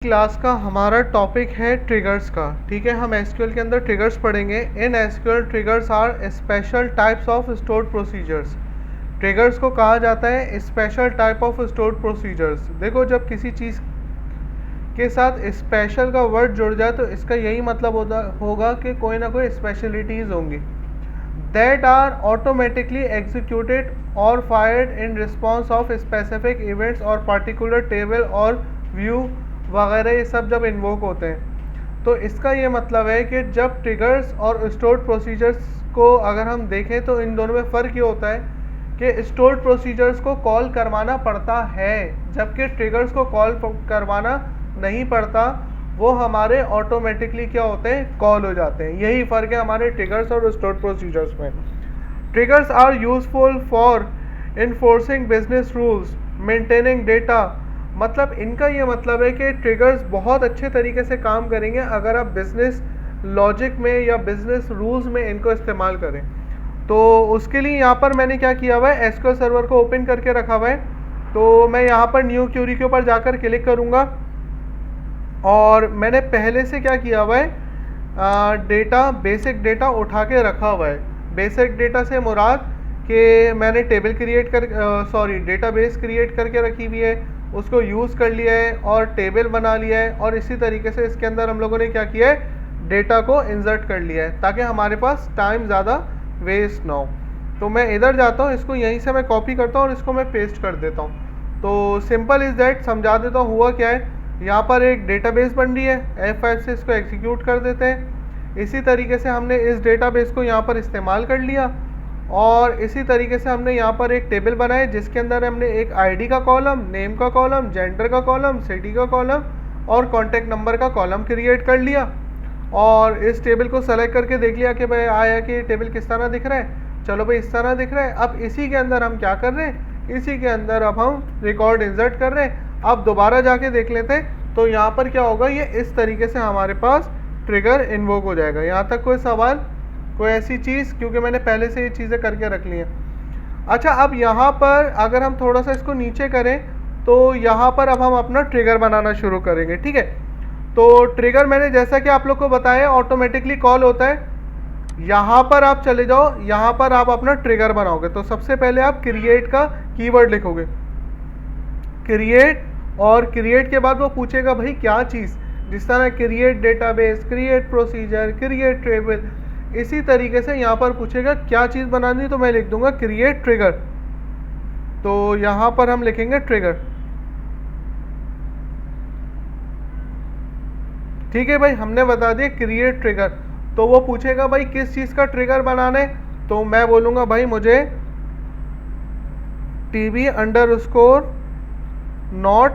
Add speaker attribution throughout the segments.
Speaker 1: Class का हमारा topic है ट्रिगर्स का। ठीक है, हम एसक्यूएल के अंदर ट्रिगर्स पढ़ेंगे। In SQL triggers are special types of stored procedures. Triggers को कहा जाता है special type of stored procedures. देखो, जब किसी चीज़ के साथ स्पेशल का वर्ड जुड़ जाए तो इसका यही मतलब होगा कि कोई ना कोई स्पेशलिटीज़ होंगी। दैट आर ऑटोमेटिकली एग्जीक्यूटेड और fired in response of specific events और पर्टिकुलर टेबल और व्यू वगैरह, ये सब जब इन्वोक होते हैं तो इसका ये मतलब है कि जब ट्रिगर्स और स्टोर्ड प्रोसीजर्स को अगर हम देखें तो इन दोनों में फ़र्क ये होता है कि स्टोर्ड प्रोसीजर्स को कॉल करवाना पड़ता है जबकि ट्रिगर्स को कॉल करवाना नहीं पड़ता। वो हमारे ऑटोमेटिकली क्या होते हैं, कॉल हो जाते हैं। यही फ़र्क है हमारे ट्रिगर्स और स्टोर्ड प्रोसीजर्स में। Triggers are useful for enforcing business rules, maintaining data. मतलब इनका ये मतलब है कि ट्रिगर्स बहुत अच्छे तरीके से काम करेंगे अगर आप बिजनेस लॉजिक में या बिजनेस रूल्स में इनको इस्तेमाल करें। तो उसके लिए यहाँ पर मैंने क्या किया हुआ है, एसक्यूएल सर्वर को ओपन करके रखा हुआ है। तो मैं यहाँ पर न्यू क्यूरी के ऊपर जाकर क्लिक करूँगा और मैंने पहले से क्या किया हुआ है, डेटा बेसिक डेटा उठा के रखा हुआ है। बेसिक डेटा से मुराद कि मैंने टेबल क्रिएट कर डेटाबेस क्रिएट करके रखी हुई है, उसको यूज़ कर लिया है और टेबल बना लिया है। और इसी तरीके से इसके अंदर हम लोगों ने क्या किया है, डेटा को इंसर्ट कर लिया है ताकि हमारे पास टाइम ज़्यादा वेस्ट ना हो। तो मैं इधर जाता हूँ, इसको यहीं से मैं कॉपी करता हूँ और इसको मैं पेस्ट कर देता हूँ। तो सिंपल इज़ दैट, समझा देता हूँ हुआ क्या है। यहाँ पर एक डेटाबेस बन रही है, F5 से इसको एग्जीक्यूट कर देते हैं। इसी तरीके से हमने इस डेटाबेस को यहाँ पर इस्तेमाल कर लिया और इसी तरीके से हमने यहाँ पर एक टेबल बनाए जिसके अंदर हमने एक आईडी का कॉलम, नेम का कॉलम, जेंडर का कॉलम, सिटी का कॉलम और कॉन्टैक्ट नंबर का कॉलम क्रिएट कर लिया। और इस टेबल को सेलेक्ट करके देख लिया कि भाई आया कि टेबल किस तरह दिख रहा है। चलो भाई, इस तरह दिख रहा है। अब इसी के अंदर हम क्या कर रहे हैं, इसी के अंदर अब हम रिकॉर्ड इंसर्ट कर रहे हैं। अब दोबारा जाके देख लेते हैं तो यहाँ पर क्या होगा, ये इस तरीके से हमारे पास ट्रिगर इन्वोक हो जाएगा। यहाँ तक कोई सवाल, कोई ऐसी चीज़, क्योंकि मैंने पहले से ये चीज़ें करके रख ली हैं। अच्छा, अब यहाँ पर अगर हम थोड़ा सा इसको नीचे करें तो यहाँ पर अब हम अपना ट्रिगर बनाना शुरू करेंगे। ठीक है, तो ट्रिगर मैंने जैसा कि आप लोग को बताया ऑटोमेटिकली कॉल होता है। यहाँ पर आप चले जाओ, यहाँ पर आप अपना ट्रिगर बनाओगे तो सबसे पहले आप क्रिएट का कीवर्ड लिखोगे, क्रिएट। और क्रिएट के बाद वो पूछेगा भाई क्या चीज़, जिस तरह create database, create procedure, create table, इसी तरीके से यहाँ पर पूछेगा क्या चीज़ बनानी है। तो मैं लिख दूंगा क्रिएट ट्रिगर। तो यहाँ पर हम लिखेंगे ट्रिगर। ठीक है भाई, हमने बता दिया क्रिएट ट्रिगर। तो वो पूछेगा भाई किस चीज़ का ट्रिगर बनाना है। तो मैं बोलूँगा भाई मुझे TB_नॉट,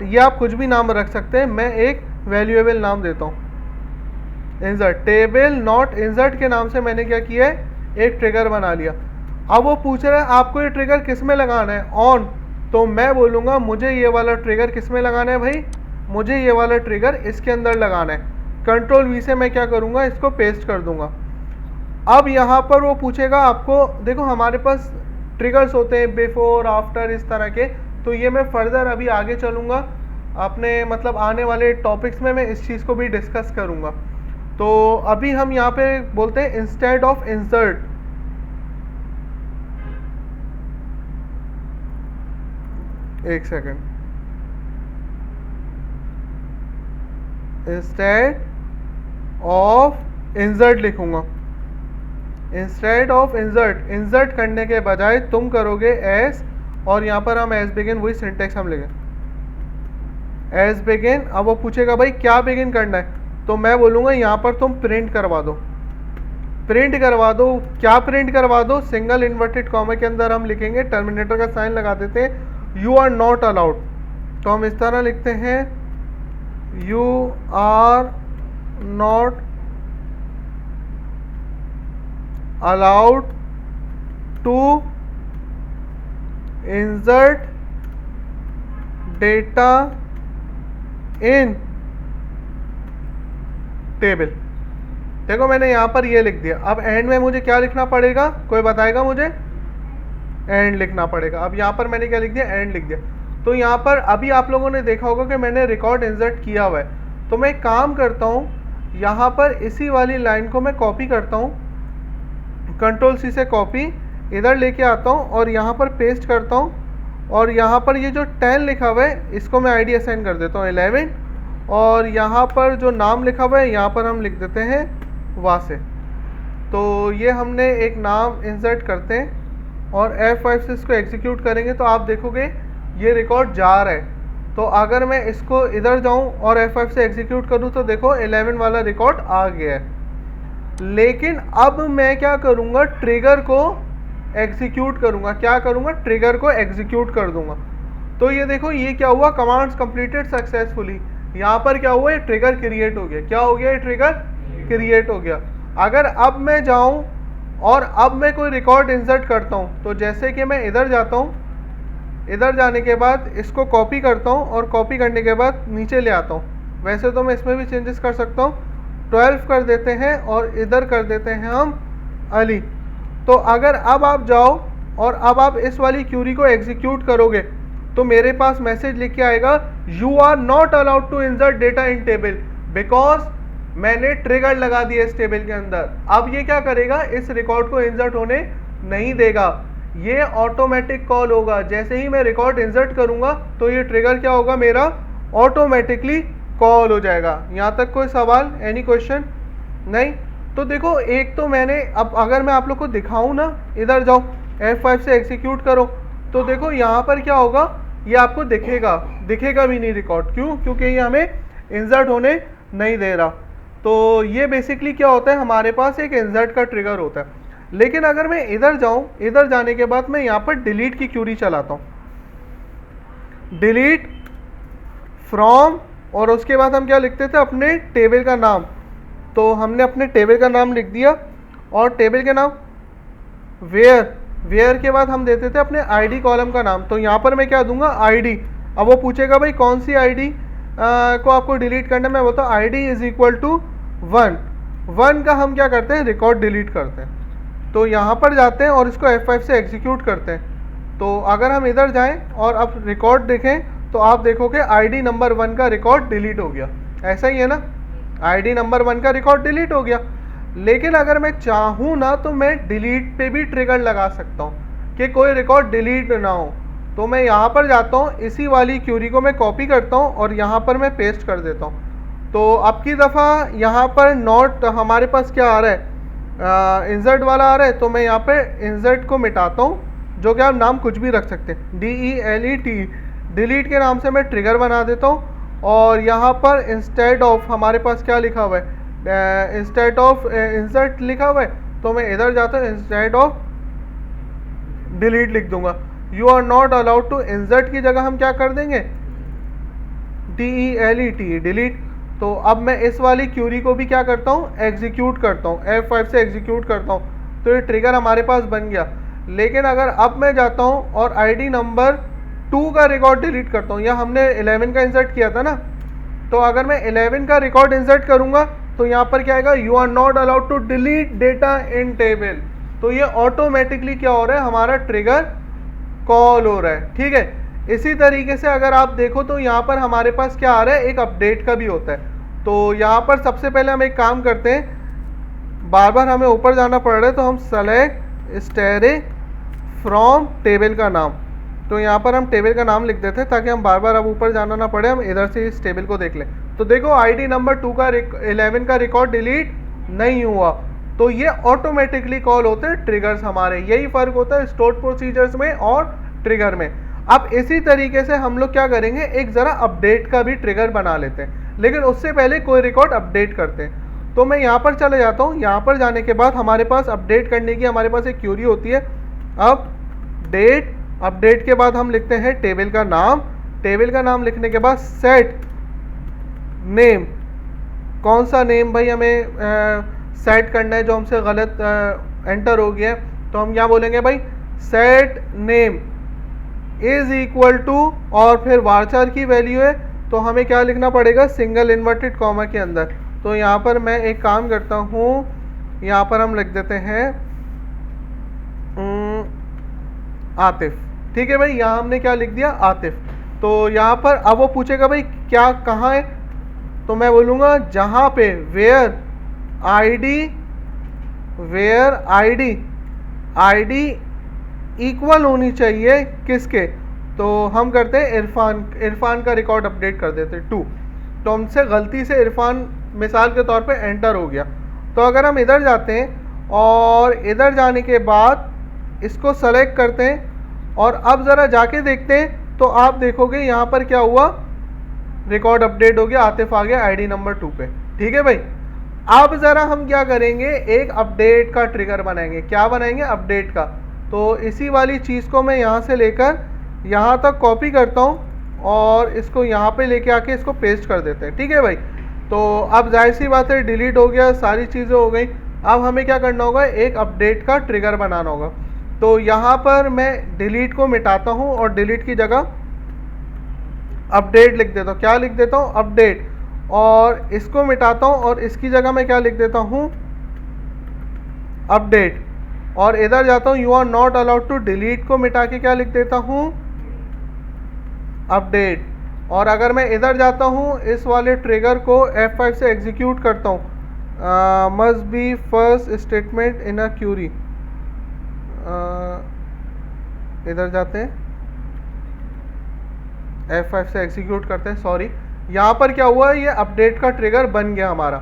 Speaker 1: ये आप कुछ भी नाम रख सकते हैं, मैं एक वैल्यूएबल नाम देता हूँ, इंसर्ट टेबल नॉट इंसर्ट के नाम से मैंने क्या किया है, एक ट्रिगर बना लिया। अब वो पूछ रहा है आपको ये ट्रिगर किस में लगाना है, ऑन। तो मैं बोलूँगा मुझे ये वाला ट्रिगर किस में लगाना है भाई, मुझे ये वाला ट्रिगर इसके अंदर लगाना है। Ctrl+V से मैं क्या करूँगा, इसको पेस्ट कर दूँगा। अब यहाँ पर वो पूछेगा आपको, देखो हमारे पास ट्रिगर्स होते हैं बिफोर, आफ्टर, इस तरह के। तो ये मैं फर्दर अभी आगे चलूँगा अपने मतलब आने वाले टॉपिक्स में मैं इस चीज़ को भी डिस्कस करूँगा। तो अभी हम यहाँ पे बोलते हैं इंस्टेड ऑफ इंसर्ट, एक सेकेंड, इंस्टेड ऑफ इंसर्ट लिखूंगा। इंस्टेड ऑफ इंसर्ट, इंसर्ट करने के बजाय तुम करोगे एस, और यहाँ पर हम एस बिगिन, वही सिंटेक्स हम लिखें एस बिगिन। अब वो पूछेगा भाई क्या बिगिन करना है, तो मैं बोलूँगा यहाँ पर तुम प्रिंट करवा दो, प्रिंट करवा दो। क्या प्रिंट करवा दो, सिंगल इन्वर्टेड कॉमा के अंदर हम लिखेंगे, टर्मिनेटर का साइन लगा देते हैं, यू आर नॉट अलाउड। तो हम इस तरह लिखते हैं, you are not allowed to insert data in table. देखो मैंने यहाँ पर ये लिख दिया। अब एंड में मुझे क्या लिखना पड़ेगा, कोई बताएगा मुझे, एंड लिखना पड़ेगा। अब यहाँ पर मैंने क्या लिख दिया, एंड लिख दिया। तो यहाँ पर अभी आप लोगों ने देखा होगा कि मैंने रिकॉर्ड इंसर्ट किया हुआ है। तो मैं एक काम करता हूँ, यहाँ पर इसी वाली लाइन को मैं कॉपी करता हूँ, कंट्रोल सी से कॉपी, इधर लेके आता हूँ और यहाँ पर पेस्ट करता हूँ, और यहाँ पर ये जो 10 लिखा हुआ है इसको मैं आईडी असाइन कर देता हूँ 11, और यहाँ पर जो नाम लिखा हुआ है यहाँ पर हम लिख देते हैं वासे। तो ये हमने एक नाम इंसर्ट करते हैं और F5 से इसको एग्जीक्यूट करेंगे तो आप देखोगे ये रिकॉर्ड जा रहा है। तो अगर मैं इसको इधर जाऊं और F5 से एग्जीक्यूट करूं तो देखो 11 वाला रिकॉर्ड आ गया है। लेकिन अब मैं क्या करूंगा, ट्रिगर को एग्जीक्यूट करूंगा। क्या करूंगा, ट्रिगर को एग्जीक्यूट कर दूंगा। तो ये देखो ये क्या हुआ, कमांड्स कंप्लीटेड सक्सेसफुली। यहाँ पर क्या हुआ, ये ट्रिगर क्रिएट हो गया। क्या हो गया, ये ट्रिगर क्रिएट हो गया। अगर अब मैं जाऊं और अब मैं कोई रिकॉर्ड इंसर्ट करता हूं, तो जैसे कि मैं इधर जाता हूं, इधर जाने के बाद इसको कॉपी करता हूं और कॉपी करने के बाद नीचे ले आता हूं। वैसे तो मैं इसमें भी चेंजेस कर सकता हूं, 12 कर देते हैं और इधर कर देते हैं हम अली। तो अगर अब आप जाओ और अब आप इस वाली क्यूरी को एग्जीक्यूट करोगे तो मेरे पास मैसेज लिख के आएगा, you are not allowed to insert data in table because मैंने ट्रिगर लगा दिया इस टेबल के अंदर। अब ये क्या करेगा, इस रिकॉर्ड को इंसर्ट होने नहीं देगा, ये ऑटोमेटिक कॉल होगा। जैसे ही मैं रिकॉर्ड इंसर्ट करूंगा तो ये ट्रिगर क्या होगा, मेरा ऑटोमेटिकली कॉल हो जाएगा। यहाँ तक कोई सवाल, एनी क्वेश्चन? नहीं। तो देखो एक तो मैंने, अब अगर मैं आप लोग को दिखाऊं ना, इधर जाओ F5 से एग्जीक्यूट करो तो देखो यहाँ पर क्या होगा, ये आपको दिखेगा भी नहीं रिकॉर्ड। क्यों? क्योंकि ये हमें इंसर्ट होने नहीं दे रहा। तो ये बेसिकली क्या होता है, हमारे पास एक इंसर्ट का ट्रिगर होता है। लेकिन अगर मैं इधर जाऊं, इधर जाने के बाद मैं यहाँ पर डिलीट की क्यूरी चलाता हूँ, डिलीट फ्रॉम, और उसके बाद हम क्या लिखते थे, अपने टेबल का नाम। तो हमने अपने टेबल का नाम लिख दिया और टेबल के नाम वेयर के बाद हम देते थे अपने आईडी कॉलम का नाम। तो यहाँ पर मैं क्या दूंगा, आईडी। अब वो पूछेगा भाई कौन सी आईडी को आपको डिलीट करना है। मैं बोलता हूँ आईडी इज इक्वल टू 1 का हम क्या करते हैं, रिकॉर्ड डिलीट करते हैं। तो यहाँ पर जाते हैं और इसको F5 से एग्जीक्यूट करते हैं। तो अगर हम इधर जाएं और अब रिकॉर्ड देखें तो आप देखोगे आईडी नंबर 1 का रिकॉर्ड डिलीट हो गया। ऐसा ही है ना, आईडी नंबर 1 का रिकॉर्ड डिलीट हो गया। लेकिन अगर मैं चाहूँ ना तो मैं डिलीट पे भी ट्रिगर लगा सकता हूँ कि कोई रिकॉर्ड डिलीट ना हो। तो मैं यहाँ पर जाता हूँ, इसी वाली क्यूरी को मैं कॉपी करता हूँ और यहाँ पर मैं पेस्ट कर देता हूँ। तो अब की दफ़ा यहाँ पर नॉट हमारे पास क्या आ रहा है, इंसर्ट वाला आ रहा है। तो मैं यहाँ पे इंसर्ट को मिटाता हूँ, जो कि आप नाम कुछ भी रख सकते हैं, DELET, डिलीट के नाम से मैं ट्रिगर बना देता हूँ। और यहाँ पर इंस्टेड ऑफ हमारे पास क्या लिखा हुआ है, इंस्टेड ऑफ इंसर्ट लिखा हुआ है। तो मैं इधर जाता हूँ, इंस्टेड ऑफ डिलीट लिख दूंगा। You are not allowed to insert की जगह हम क्या कर देंगे, DELET, डिलीट। तो अब मैं इस वाली क्यूरी को भी क्या करता हूँ, एग्जीक्यूट करता हूँ, F5 से एग्जीक्यूट करता हूँ। तो ये ट्रिगर हमारे पास बन गया। लेकिन अगर अब मैं जाता हूँ और आईडी नंबर 2 का रिकॉर्ड डिलीट करता हूँ, या हमने 11 का इंसर्ट किया था ना, तो अगर मैं 11 का रिकॉर्ड इंसर्ट करूँगा तो यहाँ पर क्या आएगा, you are not allowed to delete data in table. तो ये ऑटोमेटिकली क्या हो रहा है, हमारा ट्रिगर कॉल हो रहा है। ठीक है। इसी तरीके से अगर आप देखो तो यहाँ पर हमारे पास क्या आ रहा है, एक अपडेट का भी होता है। तो यहाँ पर सबसे पहले हम एक काम करते हैं, बार बार हमें ऊपर जाना पड़ रहा है, तो हम सेलेक्ट स्टेरे फ्रॉम टेबल का नाम। तो यहाँ पर हम टेबल का नाम लिख देते हैं ताकि हम बार बार अब ऊपर जाना ना पड़े, हम इधर से इस टेबल को देख लें। तो देखो आईडी नंबर 2 का 11 का रिकॉर्ड डिलीट नहीं हुआ। तो ये ऑटोमेटिकली कॉल होते हैं ट्रिगर्स हमारे। यही फ़र्क होता है स्टोर्ड प्रोसीजर्स में और ट्रिगर में। अब इसी तरीके से हम लोग क्या करेंगे, एक ज़रा अपडेट का भी ट्रिगर बना लेते हैं, लेकिन उससे पहले कोई रिकॉर्ड अपडेट करते हैं। तो मैं यहाँ पर चले जाता हूँ। यहाँ पर जाने के बाद हमारे पास अपडेट करने की हमारे पास एक क्यूरी होती है, अपडेट। अपडेट के बाद हम लिखते हैं टेबल का नाम। टेबल का नाम लिखने के बाद सेट नेम, कौन सा नेम भाई हमें सेट करना है जो हमसे गलत एंटर हो गया है। तो हम क्या बोलेंगे भाई, set name is equal to, और फिर वारचार की वैल्यू है तो हमें क्या लिखना पड़ेगा, सिंगल इन्वर्टेड कॉमा के अंदर। तो यहाँ पर मैं एक काम करता हूँ, यहाँ पर हम लिख देते हैं आतिफ। ठीक है भाई, यहाँ हमने क्या लिख दिया, आतिफ। तो यहाँ पर अब वो पूछेगा भाई क्या कहाँ है, तो मैं बोलूँगा जहाँ पे वेयर आईडी इक्वल होनी चाहिए किसके, तो हम करते हैं इरफान का रिकॉर्ड अपडेट कर देते हैं 2। तो हमसे गलती से इरफान मिसाल के तौर पे एंटर हो गया। तो अगर हम इधर जाते हैं और इधर जाने के बाद इसको सेलेक्ट करते हैं और अब ज़रा जाके देखते हैं तो आप देखोगे यहाँ पर क्या हुआ, रिकॉर्ड अपडेट हो गया, आतिफ आ गया आईडी नंबर 2 पे। ठीक है भाई, अब ज़रा हम क्या करेंगे, एक अपडेट का ट्रिगर बनाएंगे। क्या बनाएंगे, अपडेट का। तो इसी वाली चीज़ को मैं यहाँ से लेकर यहाँ तक कॉपी करता हूँ और इसको यहाँ पे लेके आके इसको पेस्ट कर देते हैं। ठीक है भाई, तो अब जाहिर सी बात है डिलीट हो गया, सारी चीज़ें हो गई। अब हमें क्या करना होगा, एक अपडेट का ट्रिगर बनाना होगा। तो यहाँ पर मैं डिलीट को मिटाता हूँ और डिलीट की जगह अपडेट लिख देता हूँ। क्या लिख देता हूँ, अपडेट। और इसको मिटाता हूँ और इसकी जगह मैं क्या लिख देता हूँ, अपडेट। और इधर जाता हूँ, you are not allowed to delete को मिटा के क्या लिख देता हूँ, अपडेट। और अगर मैं इधर जाता हूँ, इस वाले ट्रिगर को F5 से एग्जीक्यूट करता हूँ, must be first statement in a query. इधर जाते हैं, F5 से एग्जीक्यूट करते हैं, सॉरी। यहाँ पर क्या हुआ, ये अपडेट का ट्रिगर बन गया हमारा।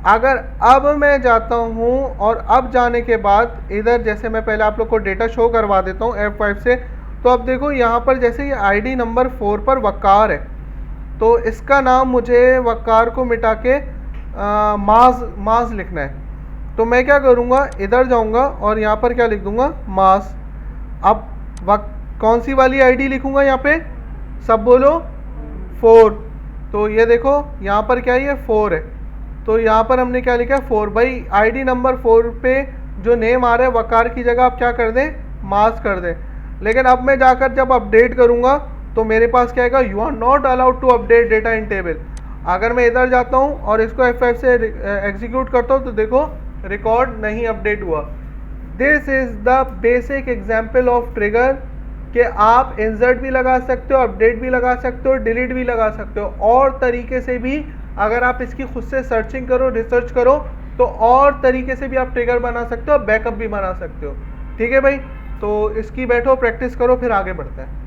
Speaker 1: अगर अब मैं जाता हूँ और अब जाने के बाद इधर, जैसे मैं पहले आप लोग को डेटा शो करवा देता हूँ F5 से, तो अब देखो यहाँ पर जैसे ये आईडी नंबर 4 पर वकार है, तो इसका नाम मुझे वकार को मिटा के माज लिखना है। तो मैं क्या करूँगा, इधर जाऊँगा और यहाँ पर क्या लिख दूँगा, मास। अब कौन सी वाली आईडी लिखूँगा यहाँ पे, सब बोलो, 4। तो ये देखो यहाँ पर क्या है, ये 4 है। तो यहाँ पर हमने क्या लिखा है, 4। भाई आईडी नंबर 4 पे जो नेम आ रहा है वकार की जगह आप क्या कर दें, मास कर दें। लेकिन अब मैं जाकर जब अपडेट करूँगा तो मेरे पास क्या आएगा, you are not allowed to update data in table. अगर मैं इधर जाता हूँ और इसको F5 से एग्जीक्यूट करता हूँ तो देखो रिकॉर्ड नहीं अपडेट हुआ। This is the basic example of trigger, कि आप इंसर्ट भी लगा सकते हो, अपडेट भी लगा सकते हो, डिलीट भी लगा सकते हो। और तरीके से भी अगर आप इसकी खुद से सर्चिंग करो, रिसर्च करो, तो और तरीके से भी आप ट्रिगर बना सकते हो, बैकअप भी बना सकते हो। ठीक है भाई, तो इसकी बैठो प्रैक्टिस करो, फिर आगे बढ़ते हैं।